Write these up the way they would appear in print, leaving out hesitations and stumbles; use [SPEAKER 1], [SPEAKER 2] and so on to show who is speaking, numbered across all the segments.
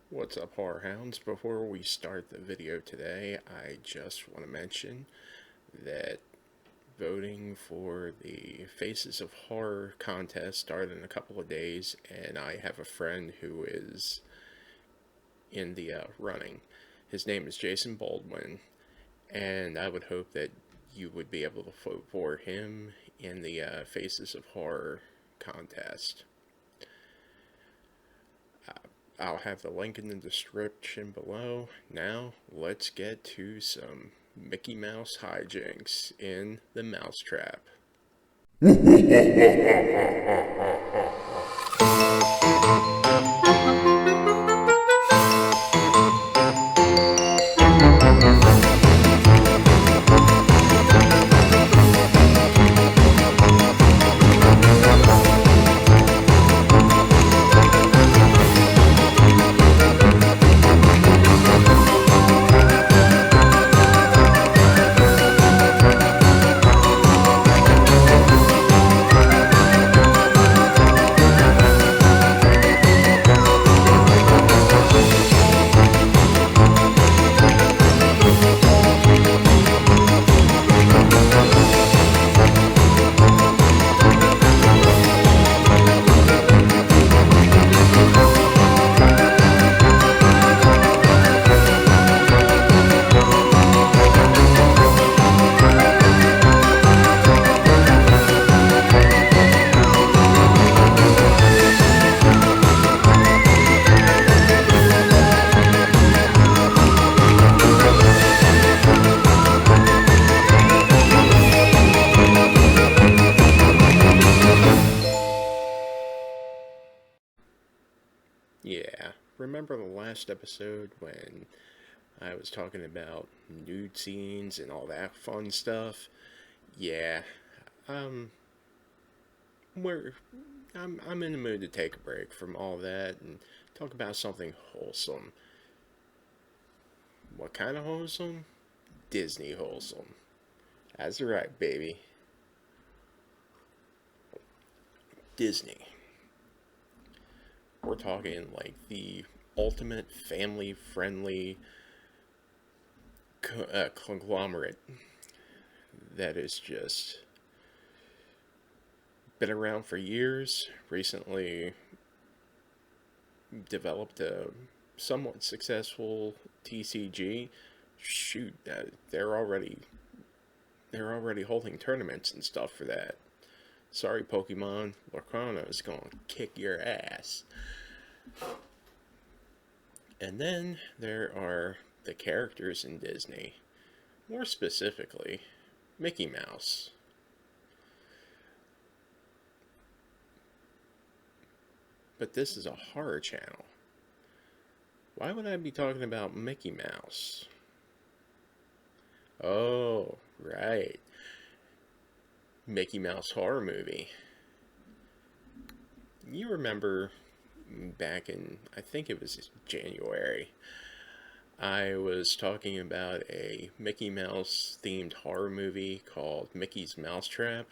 [SPEAKER 1] What's up, Horror Hounds? Before we start the video today, I just want to mention that voting for the Faces of Horror contest started in a couple of days, and I have a friend who is in the running. His name is Jason Baldwin, and I would hope that you would be able to vote for him in the Faces of Horror contest. I'll have the link in the description below. Now, let's get to some Mickey Mouse hijinks in the Mousetrap. Yeah, remember the last episode when I was talking about nude scenes and all that fun stuff? Yeah, um, we're I'm in the mood to take a break from all that and talk about something wholesome. What kind of wholesome? Disney wholesome. That's right, baby. Disney. We're talking like the ultimate family friendly conglomerate that is just been around for years, recently developed a somewhat successful TCG. Shoot, they're already holding tournaments and stuff for that. Sorry, Pokemon, Lacrana is gonna kick your ass. And then there are the characters in Disney, more specifically, Mickey Mouse. But this is a horror channel. Why would I be talking about Mickey Mouse? Oh, right. Mickey Mouse horror movie. You remember back in, I think it was January, I was talking about a Mickey Mouse themed horror movie called Mickey's Mousetrap.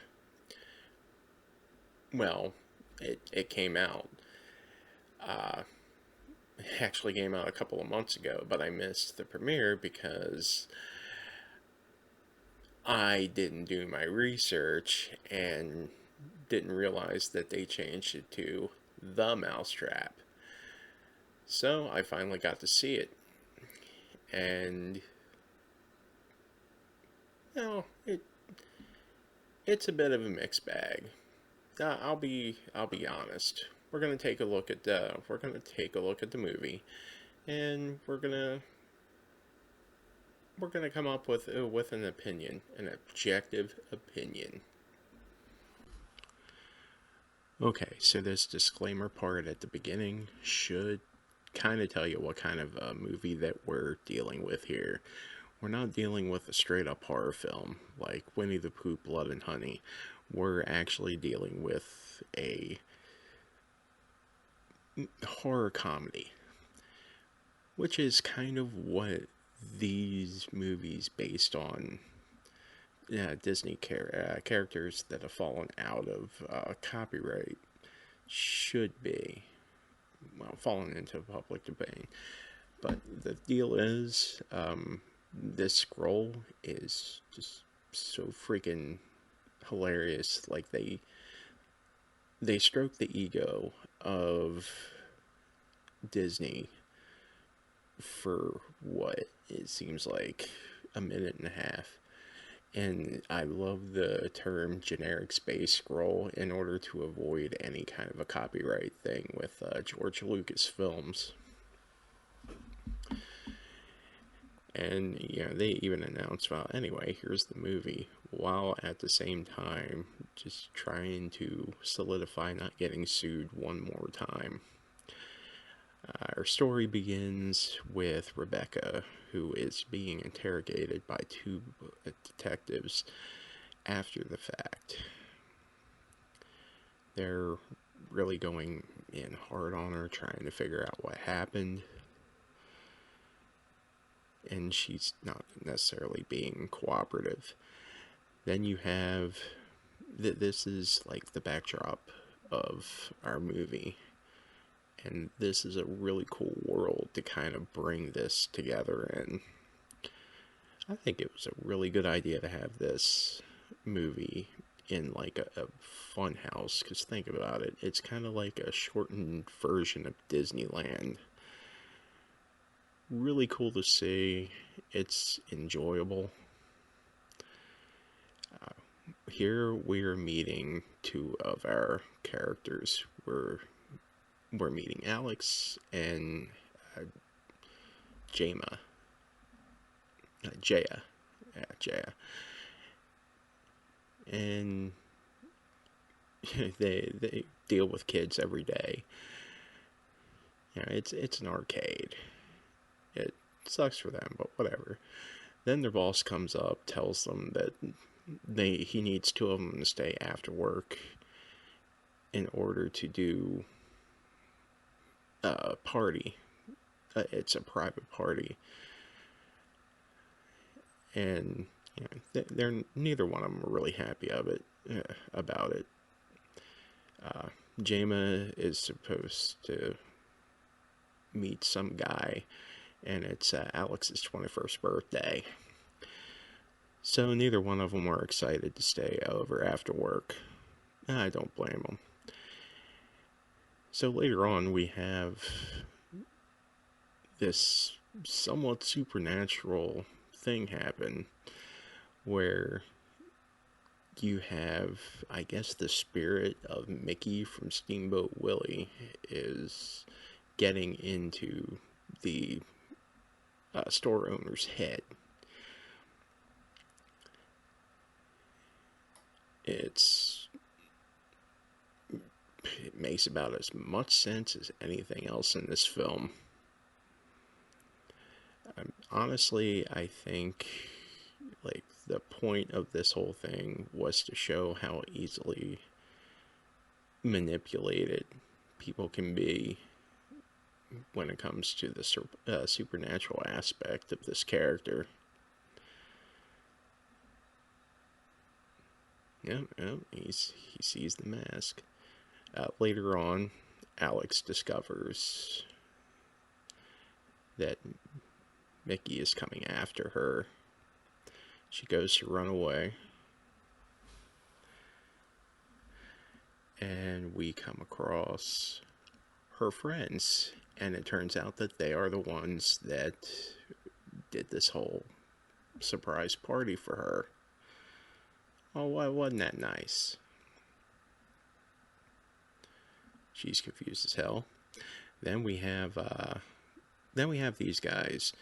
[SPEAKER 1] Well, it came out. It actually came out a couple of months ago, but I missed the premiere because I didn't do my research and didn't realize that they changed it to The Mousetrap. So I finally got to see it. And well, it's a bit of a mixed bag. I'll be honest. We're gonna take a look at the movie, and we're gonna come up with an opinion, an objective opinion. Okay, so this disclaimer part at the beginning should kind of tell you what kind of a movie that we're dealing with here. We're not dealing with a straight up horror film like Winnie the Pooh, Blood and Honey. We're actually dealing with a horror comedy, which is kind of what these movies based on Disney characters that have fallen out of copyright should be. well, fallen into public domain. But the deal is, this scroll is just so freaking hilarious. Like they stroke the ego of Disney for what it seems like a minute and a half. And I love the term generic space scroll in order to avoid any kind of a copyright thing with George Lucas films. And, they even announced, well, anyway, here's the movie, while at the same time just trying to solidify not getting sued one more time. Our story begins with Rebecca, who is being interrogated by two detectives after the fact. They're really going in hard on her, trying to figure out what happened. And she's not necessarily being cooperative. Then you have this is like the backdrop of our movie, and this is a really cool world to kind of bring this together in. I think it was a really good idea to have this movie in like a fun house, because think about it, it's kind of like a shortened version of Disneyland. Really cool to see. It's enjoyable. Here we're meeting two of our characters. We're meeting Alex and Jaya. Jaya. Yeah, Jaya. And they deal with kids every day. It's an arcade. It sucks for them, but whatever. Then their boss comes up, tells them that he needs two of them to stay after work in order to do a party. It's a private party, and they're neither one of them are really happy about it. Jama is supposed to meet some guy, and it's Alex's 21st birthday. So neither one of them are excited to stay over after work. I don't blame them. So later on, we have this somewhat supernatural thing happen where you have, I guess, the spirit of Mickey from Steamboat Willie is getting into the store owner's head. It makes about as much sense as anything else in this film. Honestly, I think like the point of this whole thing was to show how easily manipulated people can be when it comes to the supernatural aspect of this character. He sees the mask. Later on, Alex discovers that Mickey is coming after her. She goes to run away, and we come across her friends, and it turns out that they are the ones that did this whole surprise party for her. Oh, why wasn't that nice? She's confused as hell. Then we have these guys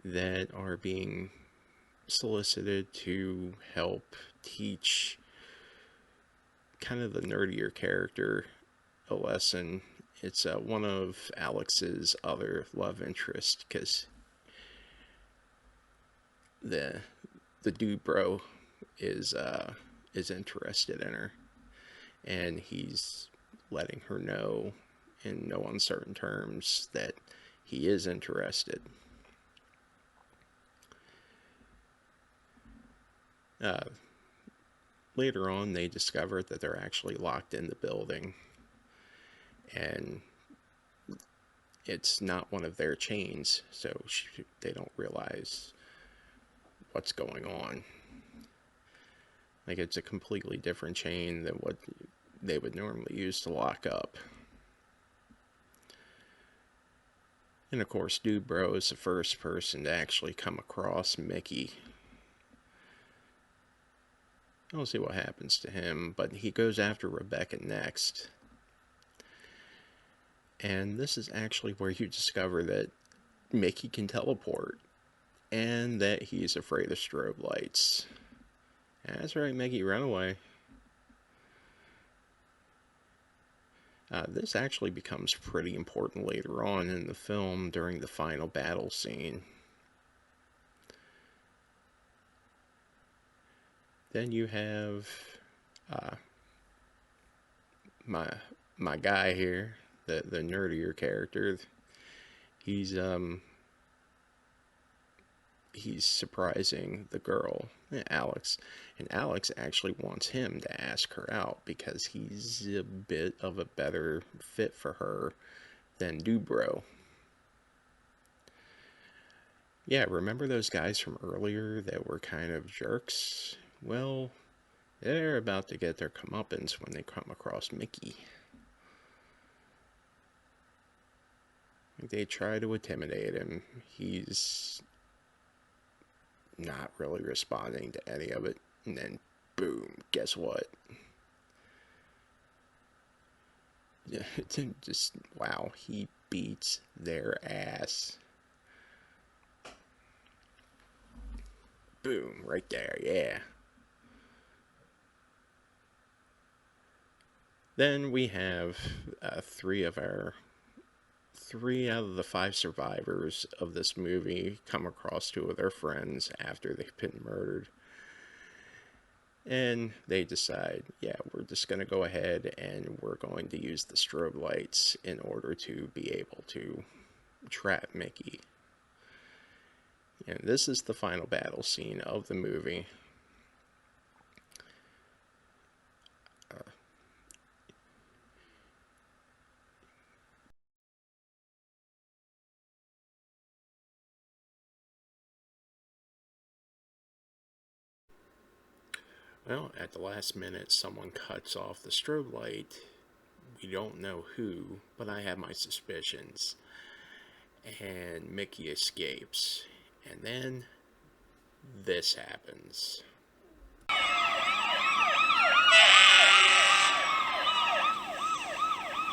[SPEAKER 1] that are being solicited to help teach kind of the nerdier character a lesson. It's one of Alex's other love interests, because the dude bro is interested in her, and he's letting her know in no uncertain terms that he is interested. Later on, they discover that they're actually locked in the building, and it's not one of their chains, so they don't realize what's going on. Like, it's a completely different chain than what they would normally use to lock up. And of course, Dude Bro is the first person to actually come across Mickey. I'll see what happens to him, but he goes after Rebecca next. And this is actually where you discover that Mickey can teleport, and that he's afraid of strobe lights. That's right, Mickey, run away. This actually becomes pretty important later on in the film during the final battle scene. Then you have my guy here, the nerdier character. He's surprising the girl, Alex, and Alex actually wants him to ask her out because he's a bit of a better fit for her than Dubro. Yeah, remember those guys from earlier that were kind of jerks? Well, they're about to get their comeuppance when they come across Mickey. They try to intimidate him. He's not really responding to any of it. And then, boom, guess what? Just, wow, he beats their ass. Boom, right there, yeah. Then we have three out of the 5 survivors of this movie come across 2 of their friends after they've been murdered. And they decide, yeah, we're just going to go ahead and we're going to use the strobe lights in order to be able to trap Mickey. And this is the final battle scene of the movie. Well, at the last minute, someone cuts off the strobe light. We don't know who, but I have my suspicions. And Mickey escapes. And then this happens.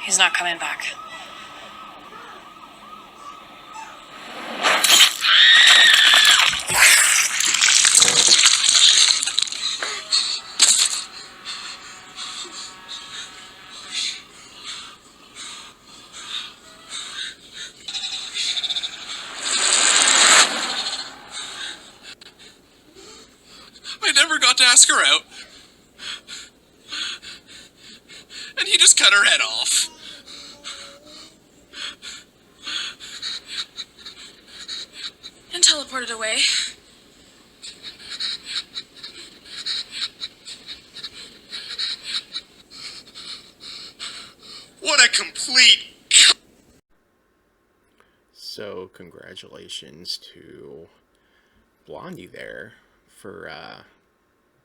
[SPEAKER 2] He's not coming back.
[SPEAKER 3] I never got to ask her out. And he just cut her head off.
[SPEAKER 2] And teleported away.
[SPEAKER 3] What a complete...
[SPEAKER 1] So, congratulations to Blondie there for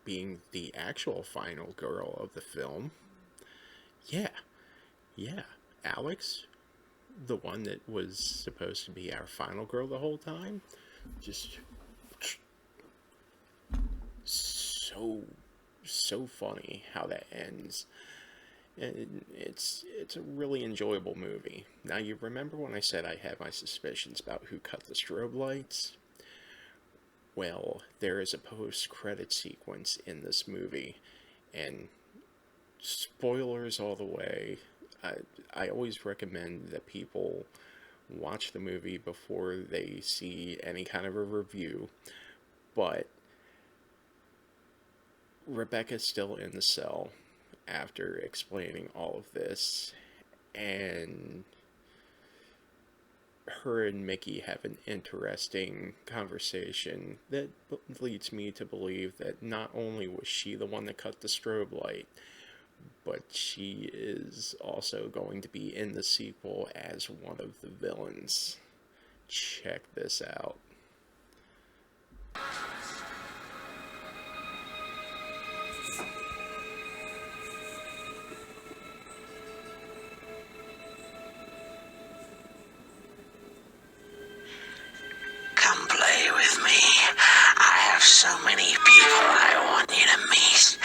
[SPEAKER 1] being the actual final girl of the film. Yeah. Alex, the one that was supposed to be our final girl the whole time, just so funny how that ends. And it's a really enjoyable movie. Now, you remember when I said I had my suspicions about who cut the strobe lights? Well, there is a post-credit sequence in this movie, and spoilers all the way. I always recommend that people watch the movie before they see any kind of a review, but Rebecca's still in the cell after explaining all of this, and her and Mickey have an interesting conversation that leads me to believe that not only was she the one that cut the strobe light, but she is also going to be in the sequel as one of the villains. Check this out.
[SPEAKER 4] Come play with me. I have so many people I want you to meet,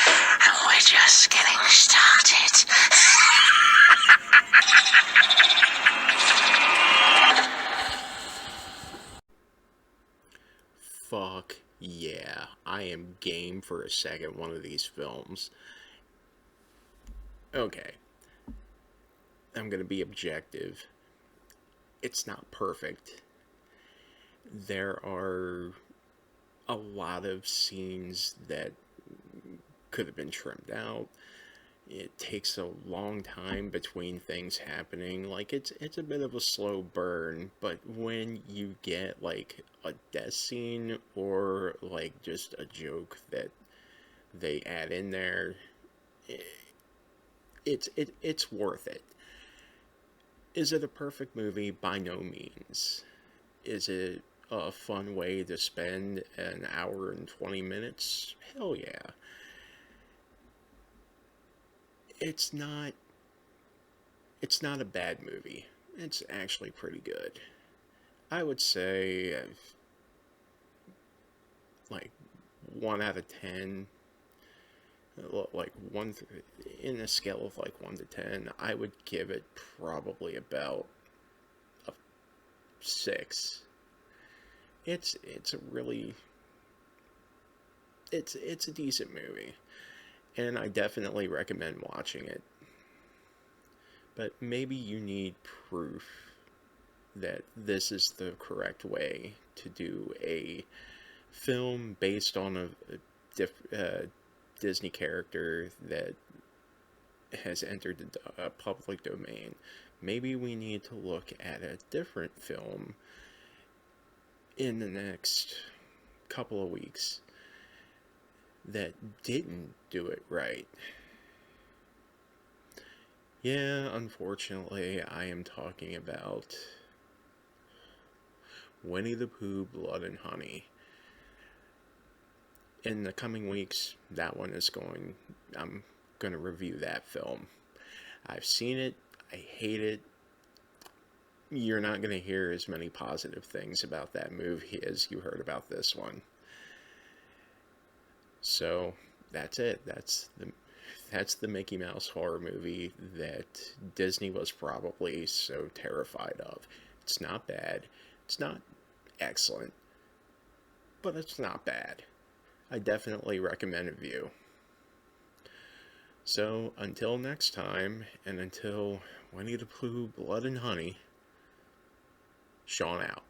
[SPEAKER 4] and we're just getting started.
[SPEAKER 1] Fuck yeah, I am game for a second one of these films. Okay, I'm gonna be objective. It's not perfect. There are a lot of scenes that could have been trimmed out. It takes a long time between things happening. Like, it's a bit of a slow burn, but when you get like a death scene or like just a joke that they add in there, it's worth it. Is it a perfect movie? By no means. Is it a fun way to spend an hour and 20 minutes? Hell yeah. It's not a bad movie. It's actually pretty good. I would say like 1 out of 10, like one in a scale of like 1 to 10, I would give it probably about a 6. It's a really it's a decent movie, and I definitely recommend watching it. But maybe you need proof that this is the correct way to do a film based on a Disney character that has entered the public domain. Maybe we need to look at a different film in the next couple of weeks that didn't do it right. Yeah, unfortunately, I am talking about Winnie the Pooh, Blood and Honey. In the coming weeks, I'm going to review that film. I've seen it, I hate it. You're not going to hear as many positive things about that movie as you heard about this one. So, that's it. That's the Mickey Mouse horror movie that Disney was probably so terrified of. It's not bad. It's not excellent. But it's not bad. I definitely recommend a view. So, until next time, and until Winnie the Pooh, Blood and Honey, Shawn out.